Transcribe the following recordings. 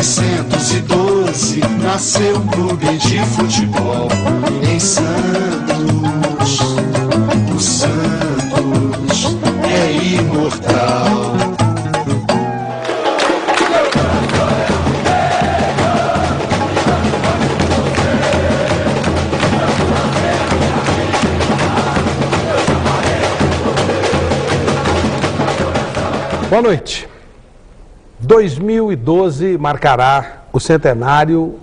1912 nasceu um clube de futebol em Santos. O Santos é imortal. Boa noite. 2012 marcará o centenário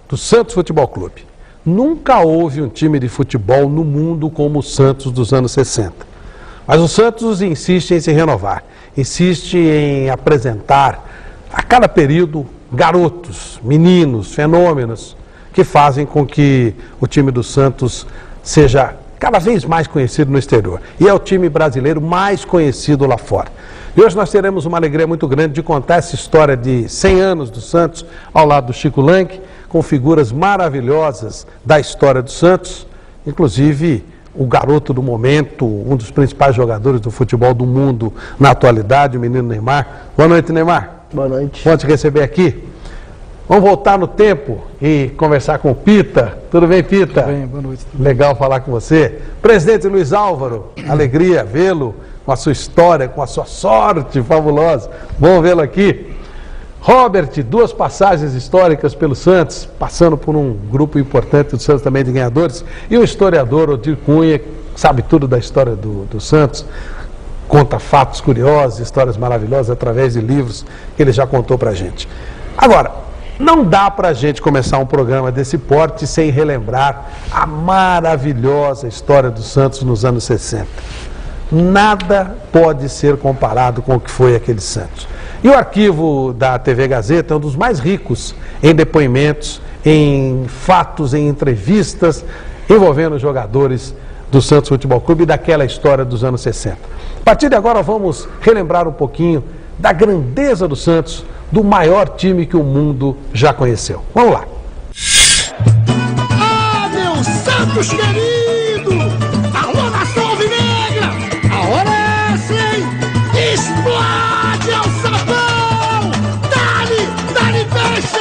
do Santos Futebol Clube. Nunca houve um time de futebol no mundo como o Santos dos anos 60. Mas o Santos insiste em se renovar, insiste em apresentar a cada período garotos, meninos, fenômenos que fazem com que o time do Santos seja cada vez mais conhecido no exterior. E é o time brasileiro mais conhecido lá fora. E hoje nós teremos uma alegria muito grande de contar essa história de 100 anos do Santos ao lado do Chico Lang, com figuras maravilhosas da história do Santos, inclusive o garoto do momento, um dos principais jogadores do futebol do mundo na atualidade, o menino Neymar. Boa noite, Neymar. Boa noite. Bom te receber aqui. Vamos voltar no tempo e conversar com o Pita. Tudo bem, Pita? Tudo bem, boa noite. Legal falar com você. Presidente Luiz Álvaro, alegria vê-lo com a sua história, com a sua sorte fabulosa. Bom vê-lo aqui. Robert, duas passagens históricas pelo Santos, passando por um grupo importante do Santos também de ganhadores. E o historiador Odir Cunha, que sabe tudo da história do Santos, conta fatos curiosos, histórias maravilhosas através de livros que ele já contou pra gente. Agora, não dá pra gente começar um programa desse porte sem relembrar a maravilhosa história do Santos nos anos 60. Nada pode ser comparado com o que foi aquele Santos. E o arquivo da TV Gazeta é um dos mais ricos em depoimentos, em fatos, em entrevistas envolvendo os jogadores do Santos Futebol Clube e daquela história dos anos 60. A partir de agora vamos relembrar um pouquinho da grandeza do Santos, do maior time que o mundo já conheceu. Vamos lá. Ah, meu Santos querido! Alô, nação alvinegra! A hora é essa, hein? Explode ao sabão! Dá-lhe, fecha!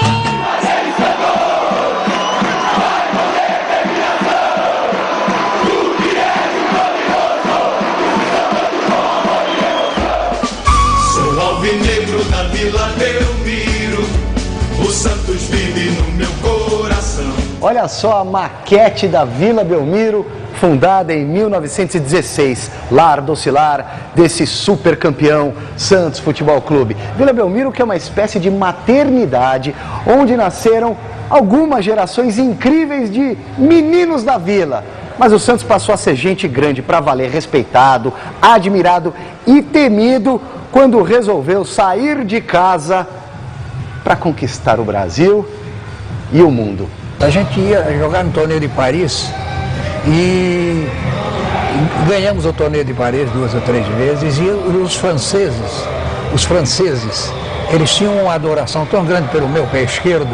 Sou alvinegro da Vila Belmiro, o Santos vive no meu coração. Olha só a maquete da Vila Belmiro, fundada em 1916, lar docilar desse super campeão Santos Futebol Clube. Vila Belmiro, que é uma espécie de maternidade, onde nasceram algumas gerações incríveis de meninos da vila. Mas o Santos passou a ser gente grande para valer, respeitado, admirado e temido quando resolveu sair de casa para conquistar o Brasil e o mundo. A gente ia jogar no torneio de Paris e ganhamos o torneio de Paris 2 ou 3 vezes, e os franceses, eles tinham uma adoração tão grande pelo meu pé esquerdo,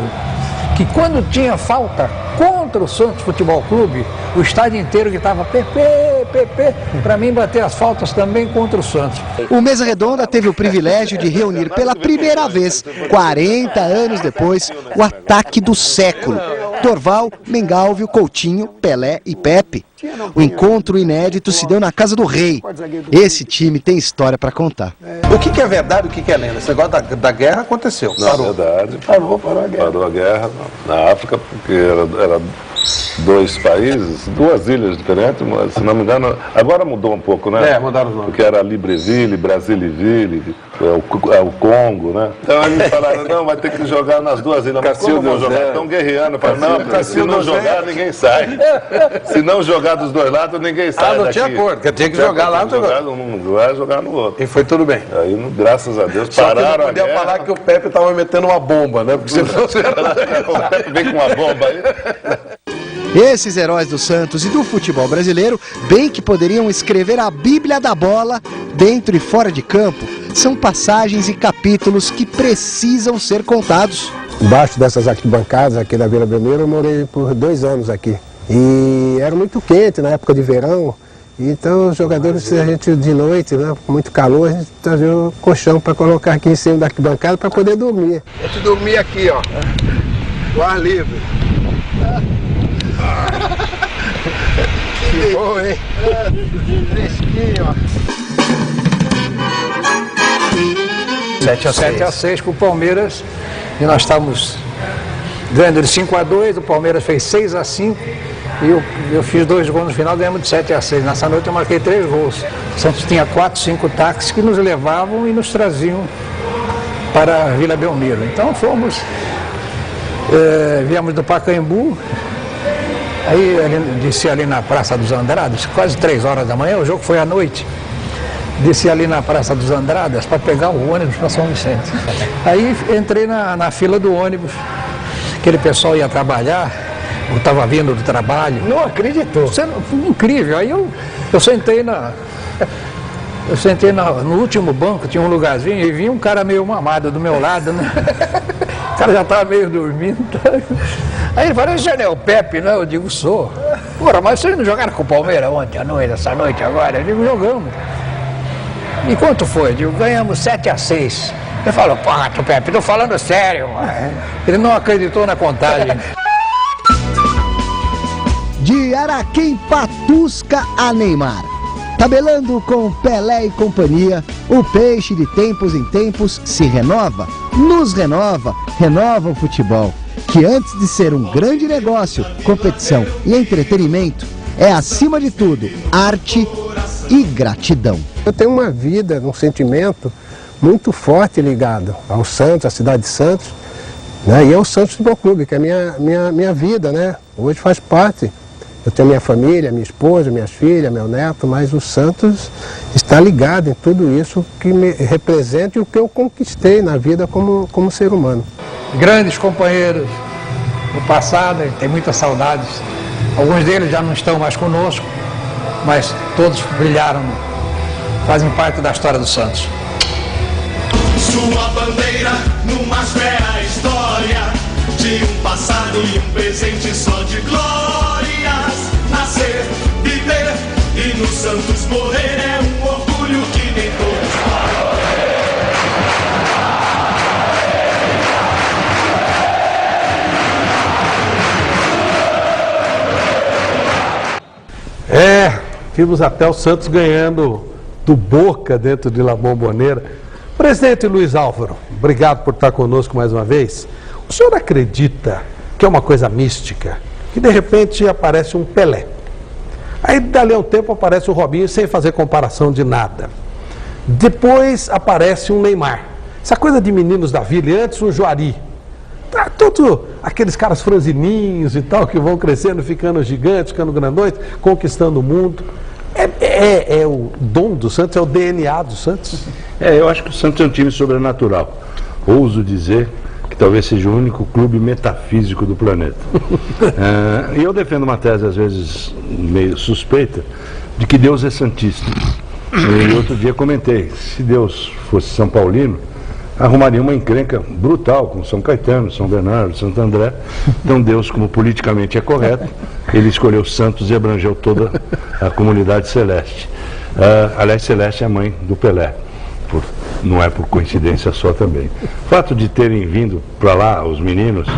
que quando tinha falta contra o Santos Futebol Clube, o estádio inteiro gritava PP, PP, para mim bater as faltas também contra o Santos. O Mesa Redonda teve o privilégio de reunir pela primeira vez, 40 anos depois, o ataque do século. Dorval, Mengalvio, Coutinho, Pelé e Pepe. O encontro inédito se deu na Casa do Rei. Esse time tem história para contar. O que é verdade e o que é lenda? Esse negócio da guerra aconteceu. Não, é verdade. Parou a guerra. Parou a guerra na África, porque era dois países, duas ilhas diferentes, mas, se não me engano, agora mudou um pouco, né? É, mudaram os nomes. Porque era Libreville, Brazzaville, é o Congo, né? Então eles falaram, não, vai ter que jogar nas duas ilhas. Mas como vão jogar? Estão guerreando. Não, porque se não jogar, ninguém sai. Se não jogar dos dois lados, ninguém sai não daqui. tinha acordo, porque tinha que jogar lá. Jogar num lugar, jogar no outro. E foi tudo bem. Aí, graças a Deus, Só pararam que não podia falar que o Pepe estava metendo uma bomba, né? Porque senão o Pepe vem com uma bomba aí. Esses heróis do Santos e do futebol brasileiro, bem que poderiam escrever a Bíblia da bola, dentro e fora de campo, são passagens e capítulos que precisam ser contados. Embaixo dessas arquibancadas aqui da Vila Belmiro, eu morei por 2 anos aqui. E era muito quente na época de verão, Então os jogadores, a gente de noite, né, com muito calor, a gente trazia um colchão para colocar aqui em cima da arquibancada para poder dormir. A gente dormia aqui, ó, no ar livre. Que bom, hein? Fresquinho, ó. 7-6 com o Palmeiras, e nós estávamos ganhando de 5-2, o Palmeiras fez 6-5 e eu fiz 2 gols no final, ganhamos de 7-6. Nessa noite eu marquei 3 gols. O Santos tinha 4, 5 táxis que nos levavam e nos traziam para a Vila Belmiro. Então fomos, viemos do Pacaembu, aí desci ali na Praça dos Andradas, quase 3 horas da manhã, o jogo foi à noite. Desci ali na Praça dos Andradas para pegar o ônibus para São Vicente. Aí entrei na fila do ônibus, aquele pessoal ia trabalhar, eu estava vindo do trabalho. Não acreditou? Incrível. Aí eu sentei no último banco, tinha um lugarzinho, e vinha um cara meio mamado do meu lado, né? O cara já estava meio dormindo. Aí ele falou, você não é o Pepe, não? Eu digo, sou. Porra, mas vocês não jogaram com o Palmeiras ontem à noite, essa noite agora? Eu digo, jogamos. E quanto foi? Eu digo, ganhamos 7-6. Ele falou, porra, Pepe, tô falando sério. Ele não acreditou na contagem. De Araquém Patusca a Neymar. Tabelando com Pelé e companhia, o peixe de tempos em tempos se renova, nos renova, renova o futebol, que antes de ser um grande negócio, competição e entretenimento, é acima de tudo arte e gratidão. Eu tenho uma vida, um sentimento muito forte ligado ao Santos, à cidade de Santos, né? E ao Santos Futebol Clube, que é a minha vida, né? Hoje faz parte. Eu tenho minha família, minha esposa, minhas filhas, meu neto, mas o Santos está ligado em tudo isso que me representa e o que eu conquistei na vida como ser humano. Grandes companheiros do passado, tem muitas saudades. Alguns deles já não estão mais conosco, mas todos brilharam, fazem parte da história do Santos. Sua bandeira numa fera história de um passado e um presente só de glórias. Nascer, viver e no Santos morrer é um orgulho que nem todos falam. Vimos até o Santos ganhando do Boca dentro de La Bombonera. Presidente Luiz Álvaro, obrigado por estar conosco mais uma vez. O senhor acredita que é uma coisa mística, que de repente aparece um Pelé? Aí dali a um tempo aparece o Robinho sem fazer comparação de nada. Depois aparece um Neymar. Essa coisa de meninos da vila, e antes um Juari. Tá, todos aqueles caras franzininhos e tal, que vão crescendo, ficando gigantes, ficando grandões, conquistando o mundo. É o dom do Santos, é o DNA do Santos? Eu acho que o Santos é um time sobrenatural. Ouso dizer que talvez seja o único clube metafísico do planeta. E eu defendo uma tese, às vezes, meio suspeita, de que Deus é santista. E outro dia comentei, se Deus fosse São Paulino, arrumaria uma encrenca brutal com São Caetano, São Bernardo, Santo André. Então Deus, como politicamente é correto, ele escolheu Santos e abrangeu toda a comunidade celeste. Aliás, Celeste é a mãe do Pelé, não é por coincidência só também. O fato de terem vindo para lá, os meninos,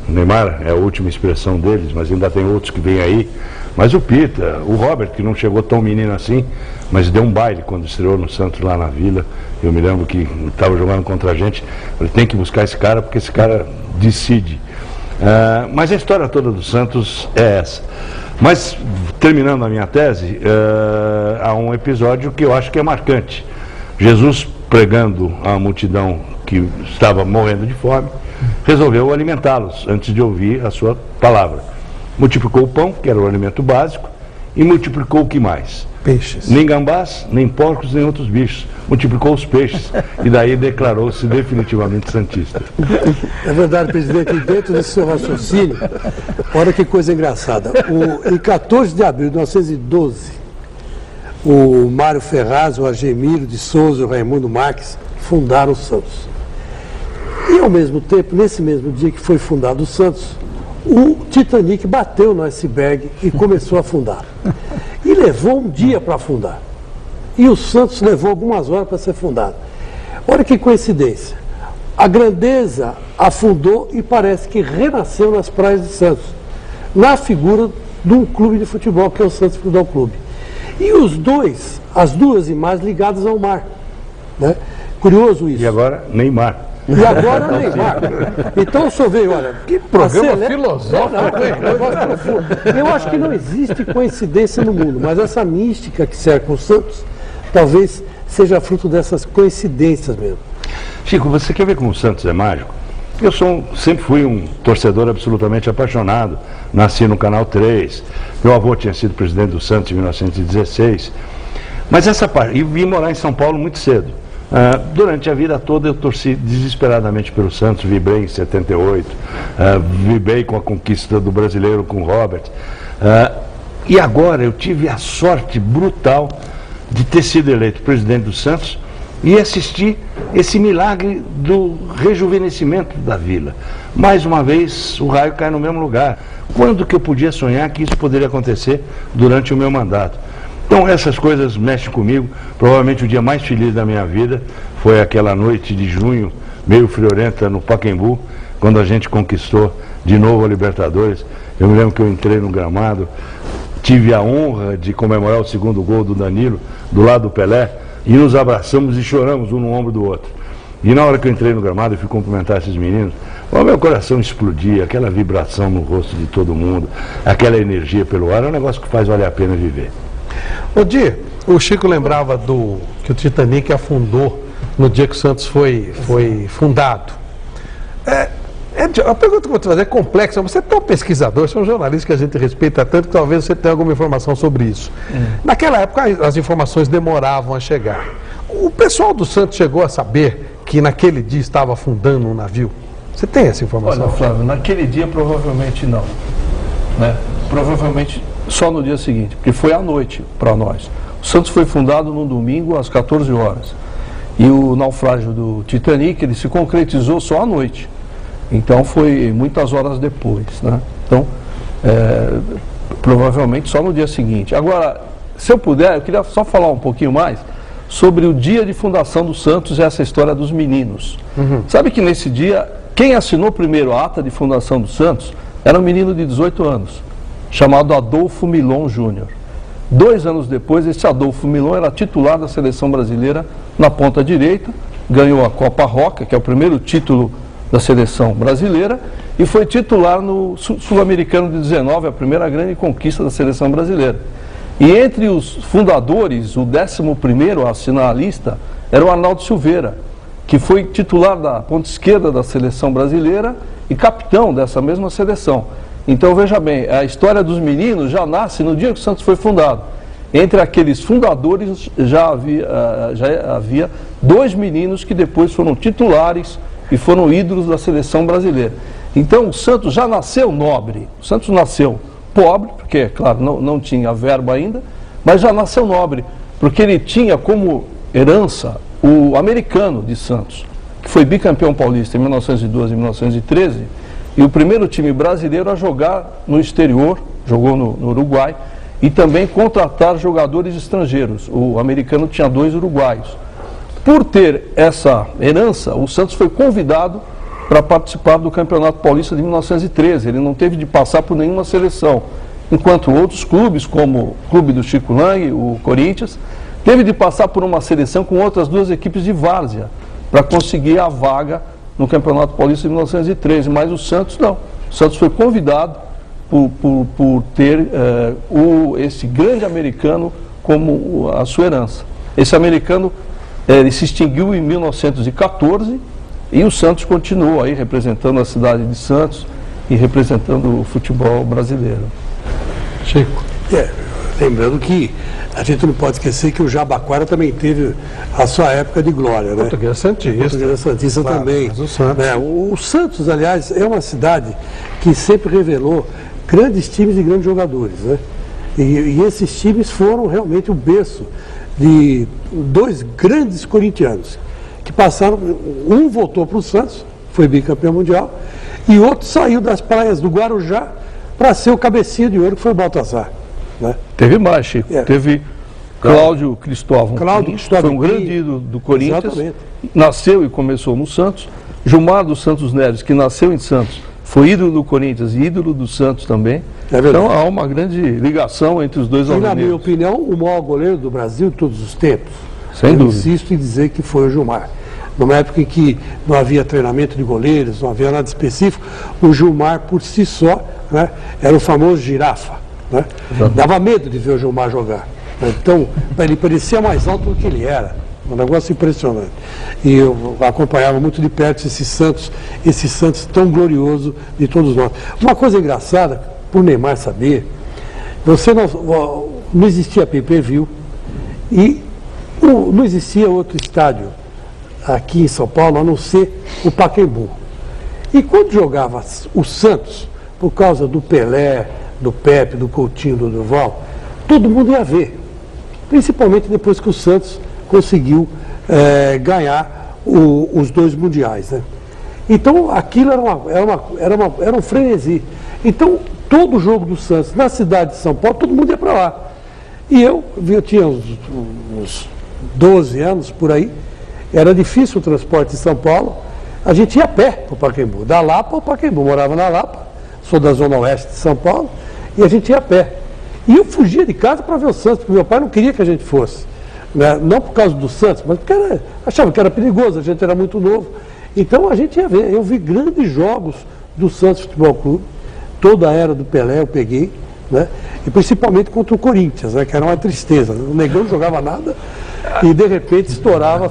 Neymar é a última expressão deles, mas ainda tem outros que vêm aí, mas o Pita, o Robert, que não chegou tão menino assim, mas deu um baile quando estreou no Santos lá na Vila. Eu me lembro que estava jogando contra a gente, falei, tem que buscar esse cara porque esse cara decide. Mas a história toda do Santos é essa. Mas, terminando a minha tese, há um episódio que eu acho que é marcante. Jesus, pregando a multidão que estava morrendo de fome, resolveu alimentá-los antes de ouvir a sua palavra. Multiplicou o pão, que era o alimento básico, e multiplicou o que mais? Peixes. Nem gambás, nem porcos, nem outros bichos. Multiplicou os peixes e daí declarou-se definitivamente santista. É verdade, presidente, e dentro desse seu raciocínio, olha que coisa engraçada. Em 14 de abril de 1912, o Mário Ferraz, o Argemiro de Souza e o Raimundo Marques fundaram o Santos. E ao mesmo tempo, nesse mesmo dia que foi fundado o Santos, o Titanic bateu no iceberg e começou a afundar. E levou um dia para afundar. E o Santos levou algumas horas para ser fundado. Olha que coincidência. A Grandeza afundou e parece que renasceu nas praias de Santos, na figura de um clube de futebol, que é o Santos Futebol Clube. E as duas imagens ligadas ao mar. Né? Curioso isso. E agora, Neymar. E agora Neymar. Então o senhor veio, olha, que programa filosófico. Eu acho que não existe coincidência no mundo, mas essa mística que cerca o Santos talvez seja fruto dessas coincidências mesmo. Chico, você quer ver como o Santos é mágico? Eu sempre fui um torcedor absolutamente apaixonado. Nasci no Canal 3. Meu avô tinha sido presidente do Santos em 1916. Mas e vim morar em São Paulo muito cedo. Durante a vida toda eu torci desesperadamente pelo Santos, vibrei em 78, vibrei com a conquista do brasileiro com o Robert. E agora eu tive a sorte brutal de ter sido eleito presidente do Santos e assistir esse milagre do rejuvenescimento da Vila. Mais uma vez o raio cai no mesmo lugar. Quando que eu podia sonhar que isso poderia acontecer durante o meu mandato? Então essas coisas mexem comigo. Provavelmente o dia mais feliz da minha vida foi aquela noite de junho, meio friorenta, no Pacaembu, quando a gente conquistou de novo a Libertadores. Eu me lembro que eu entrei no gramado, tive a honra de comemorar o segundo gol do Danilo, do lado do Pelé, e nos abraçamos e choramos um no ombro do outro. E na hora que eu entrei no gramado e fui cumprimentar esses meninos, o meu coração explodia, aquela vibração no rosto de todo mundo, aquela energia pelo ar, é um negócio que faz valer a pena viver. Ô Di, o Chico lembrava que o Titanic afundou no dia que o Santos foi fundado. A pergunta que eu vou te fazer é complexa. Você é tão pesquisador, você é um jornalista que a gente respeita tanto que talvez você tenha alguma informação sobre isso. Naquela época as informações demoravam a chegar. O pessoal do Santos chegou a saber que naquele dia estava afundando um navio? Você tem essa informação? Olha, Flávio, naquele dia provavelmente não. Né? Provavelmente só no dia seguinte, porque foi à noite para nós. O Santos foi fundado no domingo às 14 horas. E o naufrágio do Titanic, ele se concretizou só à noite. Então foi muitas horas depois, né? Então, provavelmente só no dia seguinte. Agora, se eu puder, eu queria só falar um pouquinho mais sobre o dia de fundação do Santos e essa história dos meninos. Sabe que nesse dia, quem assinou primeiro a ata de fundação do Santos era um menino de 18 anos, chamado Adolfo Milon Júnior. 2 anos depois, esse Adolfo Milon era titular da seleção brasileira na ponta direita, ganhou a Copa Roca, que é o primeiro título da seleção brasileira, e foi titular no Sul-Americano de 19, a primeira grande conquista da seleção brasileira. E entre os fundadores, o 11º a assinar a lista era o Arnaldo Silveira, que foi titular da ponta esquerda da seleção brasileira e capitão dessa mesma seleção. Então veja bem, a história dos meninos já nasce no dia que o Santos foi fundado. Entre aqueles fundadores já havia 2 meninos que depois foram titulares e foram ídolos da seleção brasileira. Então o Santos já nasceu nobre. O Santos nasceu pobre, porque, claro, não tinha verba ainda, mas já nasceu nobre, porque ele tinha como herança o americano de Santos, que foi bicampeão paulista em 1912 e 1913, e o primeiro time brasileiro a jogar no exterior, jogou no Uruguai, e também contratar jogadores estrangeiros. O americano tinha 2 uruguaios. Por ter essa herança, o Santos foi convidado para participar do Campeonato Paulista de 1913. Ele não teve de passar por nenhuma seleção, enquanto outros clubes, como o clube do Chico Lang, o Corinthians, teve de passar por uma seleção com outras 2 equipes de várzea para conseguir a vaga no Campeonato Paulista de 1913, mas o Santos não. O Santos foi convidado por ter esse grande americano como a sua herança. Esse americano ele se extinguiu em 1914 e o Santos continuou aí representando a cidade de Santos e representando o futebol brasileiro. Chico. Lembrando que a gente não pode esquecer que o Jabaquara também teve a sua época de glória, né? Portuguesa Santista. Portuguesa Santista claro, também. Mas o Santos. Né? O Santos, aliás, é uma cidade que sempre revelou grandes times e grandes jogadores, né? E esses times foram realmente o berço de 2 grandes corintianos, que passaram, um voltou para o Santos, foi bicampeão mundial, e outro saiu das praias do Guarujá para ser o cabecinha de ouro, que foi o Baltazar. Né? Teve mais, Chico. Teve Cláudio Cristóvão, foi um grande ídolo do Corinthians, exatamente. Nasceu e começou no Santos. Gilmar dos Santos Neves, que nasceu em Santos, foi ídolo do Corinthians e ídolo do Santos também. Então há uma grande ligação entre os dois alvinegros. E na minha opinião, o maior goleiro do Brasil de todos os tempos. Sem dúvida. Insisto em dizer que foi o Gilmar. Numa época em que não havia treinamento de goleiros, não havia nada específico, o Gilmar por si só, né, era o famoso girafa. Né? Dava medo de ver o Gilmar jogar. Então, ele parecia mais alto do que ele era. Um negócio impressionante. E eu acompanhava muito de perto esse Santos tão glorioso de todos nós. Uma coisa engraçada, por Neymar saber, não existia pay-per-view e não existia outro estádio aqui em São Paulo, a não ser o Pacaembu. E quando jogava o Santos, por causa do Pelé, do Pepe, do Coutinho, do Durval, todo mundo ia ver. Principalmente depois que o Santos conseguiu ganhar os 2 mundiais. Né? Então aquilo era um frenesi. Então todo jogo do Santos na cidade de São Paulo, todo mundo ia para lá. E eu tinha uns 12 anos por aí, era difícil o transporte em São Paulo, a gente ia a pé para o Pacaembu, da Lapa ao Pacaembu, morava na Lapa, sou da zona oeste de São Paulo, e a gente ia a pé. E eu fugia de casa para ver o Santos, porque meu pai não queria que a gente fosse. Né? Não por causa do Santos, mas porque achava que era perigoso, a gente era muito novo. Então a gente ia ver. Eu vi grandes jogos do Santos Futebol Clube, toda a era do Pelé eu peguei, né? E principalmente contra o Corinthians, né? Que era uma tristeza. O Negão não jogava nada e de repente estourava.